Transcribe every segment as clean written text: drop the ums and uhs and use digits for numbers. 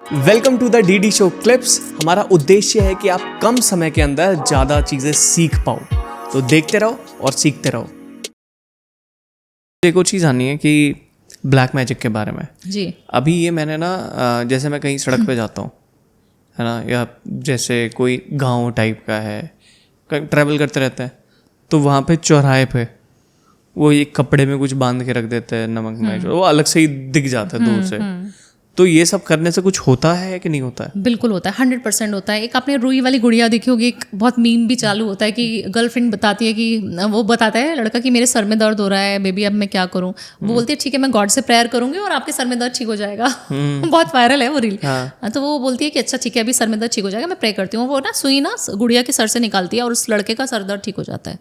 Welcome to the DD show clips. हमारा उद्देश्य है कि आप कम समय के अंदर ज़्यादा चीज़ें सीख पाओ, तो देखते रहो और सीखते रहो। एक और चीज़ आनी है कि ब्लैक मैजिक के बारे में जी। अभी ये मैंने ना जैसे मैं कहीं सड़क पे जाता हूँ, है ना, या जैसे कोई गांव टाइप का है, ट्रैवल करते रहते हैं, तो वहाँ पे चौराहे पे वो एक कपड़े में कुछ बांध के रख देते हैं नमक मिर्च, वो अलग से ही दिख जाता है दूर से। तो ये सब करने से कुछ होता है कि नहीं होता है? बिल्कुल होता है, 100% होता है। एक आपने रुई वाली गुड़िया देखी होगी, एक बहुत मीम भी चालू होता है कि गर्लफ्रेंड बताती है कि वो बताता है लड़का कि मेरे सर में दर्द हो रहा है बेबी, अब मैं क्या करूं। वो बोलती है ठीक है मैं गॉड से प्रेयर करूंगी और आपके सर में दर्द ठीक हो जाएगा। बहुत वायरल है वो रील। तो वो बोलती है कि अच्छा ठीक है अभी सर में दर्द ठीक हो जाएगा, मैं प्रे करती हूँ। वो ना सुई ना गुड़िया के सर से निकालती है और उस लड़के का सर दर्द ठीक हो जाता है।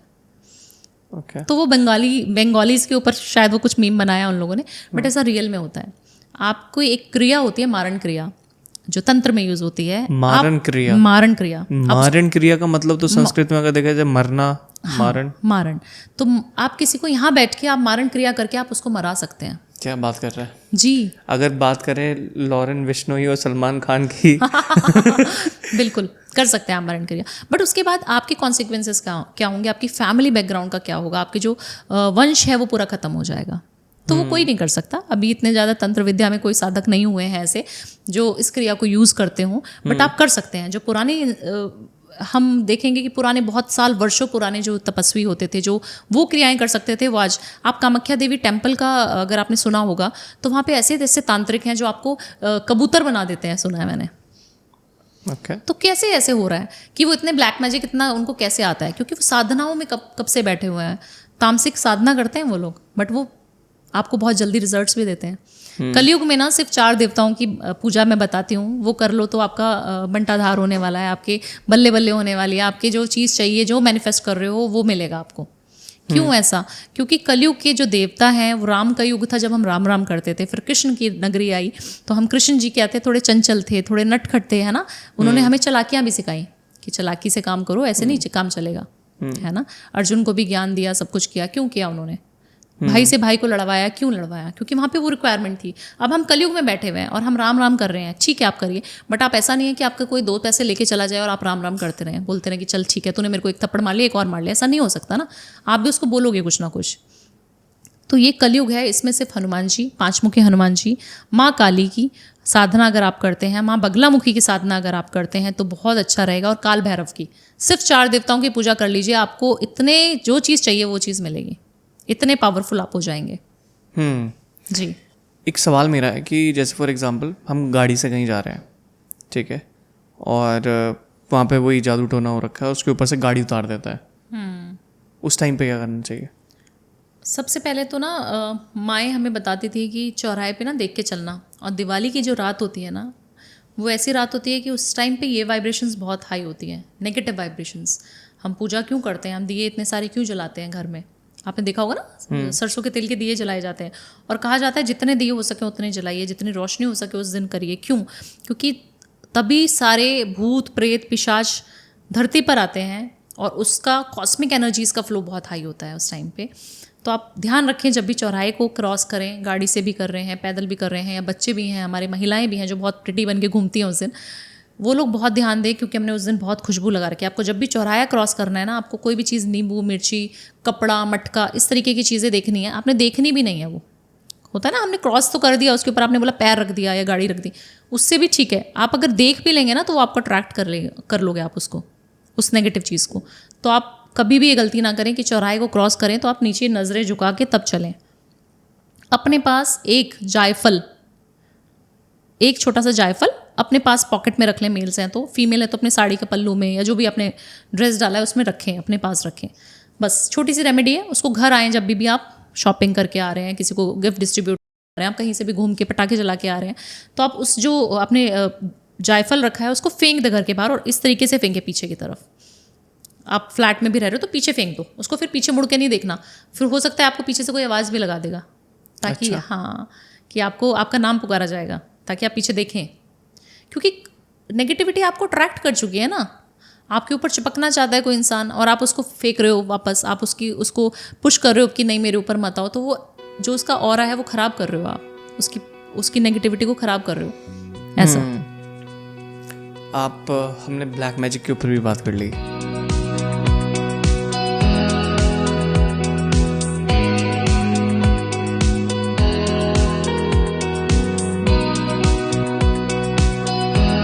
Okay. तो वो बंगालीज के ऊपर शायद वो कुछ मीम बनाया उन लोगों ने, बट ऐसा रियल में होता है। आपको एक क्रिया होती है मारण क्रिया, जो तंत्र में यूज होती है। मारण क्रिया। मारण क्रिया। मारण क्रिया का मतलब तो संस्कृत में अगर देखा जाए मरना, मारण। मारण। तो आप किसी को यहाँ बैठ के आप मारण क्रिया करके आप उसको मरा सकते हैं। क्या बात कर रहे हैं जी। अगर बात करें लॉरेन बिश्नोई और सलमान खान की बिल्कुल कर सकते हैं आप मारण क्रिया, बट उसके बाद आपके कॉन्सिक्वेंसेस क्या होंगे, आपकी फैमिली बैकग्राउंड का क्या होगा, आपके जो वंश है वो पूरा खत्म हो जाएगा। तो वो कोई नहीं कर सकता। अभी इतने ज़्यादा तंत्र विद्या में कोई साधक नहीं हुए हैं ऐसे जो इस क्रिया को यूज़ करते हों, बट आप कर सकते हैं। जो पुरानी हम देखेंगे कि पुराने बहुत साल वर्षों पुराने जो तपस्वी होते थे, जो वो क्रियाएं कर सकते थे, वो आज आप कामाख्या देवी टेम्पल का अगर आपने सुना होगा तो वहाँ पे ऐसे ऐसे तांत्रिक हैं जो आपको कबूतर बना देते हैं, सुना है मैंने। Okay. तो कैसे ऐसे हो रहा है कि वो इतने ब्लैक मैजिक इतना उनको कैसे आता है? क्योंकि वो साधनाओं में कब से बैठे हुए हैं, तामसिक साधना करते हैं वो लोग, बट वो आपको बहुत जल्दी रिजल्ट्स भी देते हैं। कलयुग में ना सिर्फ 4 देवताओं की पूजा मैं बताती हूँ, वो कर लो तो आपका बंटाधार होने वाला है, आपके बल्ले बल्ले होने वाली है, आपके जो चीज़ चाहिए जो मैनिफेस्ट कर रहे हो वो मिलेगा आपको। क्यों ऐसा? क्योंकि कलयुग के जो देवता हैं वो राम का युग था जब हम राम राम करते थे, फिर कृष्ण की नगरी आई तो हम कृष्ण जी क्या थे, थोड़े चंचल थे, थोड़े नटखट थे, है ना। उन्होंने हमें चालाकियाँ भी सिखाई कि चालाकी से काम करो, ऐसे नहीं काम चलेगा, है ना। अर्जुन को भी ज्ञान दिया, सब कुछ किया। क्यों किया उन्होंने? भाई से भाई को लड़वाया। क्यों लड़वाया? क्योंकि वहाँ पे वो रिक्वायरमेंट थी। अब हम कलयुग में बैठे हुए हैं और हम राम राम कर रहे हैं, ठीक है आप करिए, बट आप ऐसा नहीं है कि आपका कोई 2 पैसे लेके चला जाए और आप राम राम करते रहें, बोलते रहें कि चल ठीक है तूने मेरे को एक थप्पड़ मार लिया, एक और मार लिया। ऐसा नहीं हो सकता ना, आप भी उसको बोलोगे कुछ ना कुछ। तो ये कलयुग है, इसमें सिर्फ हनुमान जी, 5 मुखी हनुमान जी, माँ काली की साधना अगर आप करते हैं, माँ बगलामुखी की साधना अगर आप करते हैं तो बहुत अच्छा रहेगा। और काल भैरव की, सिर्फ 4 देवताओं की पूजा कर लीजिए, आपको इतने जो चीज़ चाहिए वो चीज़ मिलेगी, इतने पावरफुल आप हो जाएंगे। जी। एक सवाल मेरा है कि जैसे फॉर एग्जांपल हम गाड़ी से कहीं जा रहे हैं, ठीक है, और वहाँ पे वही जादू टोना हो रखा है, उसके ऊपर से गाड़ी उतार देता है, उस टाइम पे क्या करना चाहिए? सबसे पहले तो ना माएँ हमें बताती थी कि चौराहे पे ना देख के चलना, और दिवाली की जो रात होती है ना, वो ऐसी रात होती है कि उस टाइम पे ये वाइब्रेशंस बहुत हाई होती हैं, नेगेटिव वाइब्रेशंस। हम पूजा क्यों करते हैं, हम दिए इतने सारे क्यों जलाते हैं घर में? आपने देखा होगा ना, सरसों के तेल के दिए जलाए जाते हैं, और कहा जाता है जितने दिए हो सके उतने जलाइए, जितनी रोशनी हो सके उस दिन करिए। क्यों? क्योंकि तभी सारे भूत प्रेत पिशाच धरती पर आते हैं और उसका कॉस्मिक एनर्जीज का फ्लो बहुत हाई होता है उस टाइम पे। तो आप ध्यान रखें, जब भी चौराहे को क्रॉस करें, गाड़ी से भी कर रहे हैं, पैदल भी कर रहे हैं, या बच्चे भी हैं हमारे, महिलाएं भी हैं जो बहुत प्रिटी बन के घूमती हैं उस दिन, वो लोग बहुत ध्यान दें, क्योंकि हमने उस दिन बहुत खुशबू लगा रखी है। आपको जब भी चौराहा क्रॉस करना है ना, आपको कोई भी चीज़ नींबू मिर्ची कपड़ा मटका इस तरीके की चीज़ें देखनी है, आपने देखनी भी नहीं है। वो होता है ना, हमने क्रॉस तो कर दिया, उसके ऊपर आपने बोला पैर रख दिया या गाड़ी रख दी, उससे भी ठीक है। आप अगर देख भी लेंगे ना तो वो आपको अट्रैक्ट कर लोगे आप उसको, उस नेगेटिव चीज़ को। तो आप कभी भी ये गलती ना करें कि चौराहे को क्रॉस करें तो आप नीचे नज़रें झुका के तब चलें। अपने पास एक जायफल, एक छोटा सा जायफल अपने पास पॉकेट में रख लें। मेल्स हैं तो, फीमेल है तो अपने साड़ी के पल्लू में या जो भी आपने ड्रेस डाला है उसमें रखें, अपने पास रखें। बस छोटी सी रेमेडी है। उसको घर आएँ, जब भी आप शॉपिंग करके आ रहे हैं, किसी को गिफ्ट डिस्ट्रीब्यूट कर रहे हैं, आप कहीं से भी घूम के पटाखे जला के आ रहे हैं, तो आप उस जो आपने जायफल रखा है उसको फेंक दे घर के बाहर, और इस तरीके से फेंके पीछे की तरफ। आप फ्लैट में भी रह रहे हो तो पीछे फेंक दो उसको, फिर पीछे मुड़ के नहीं देखना। फिर हो सकता है आपको पीछे से कोई आवाज़ भी लगा देगा, ताकि अच्छा। हाँ, कि आपको आपका नाम पुकारा जाएगा, ताकि आप पीछे देखें। क्योंकि नेगेटिविटी आपको अट्रैक्ट कर चुकी है ना, आपके ऊपर चिपकना चाहता है कोई इंसान और आप उसको फेंक रहे हो वापस, आप उसको पुश कर रहे हो कि नहीं मेरे ऊपर मत आओ, तो वो जो उसका ऑरा है वो ख़राब कर रहे हो आप, उसकी नेगेटिविटी को ख़राब कर रहे हो, ऐसा। हमने ब्लैक मैजिक के ऊपर भी बात कर ली,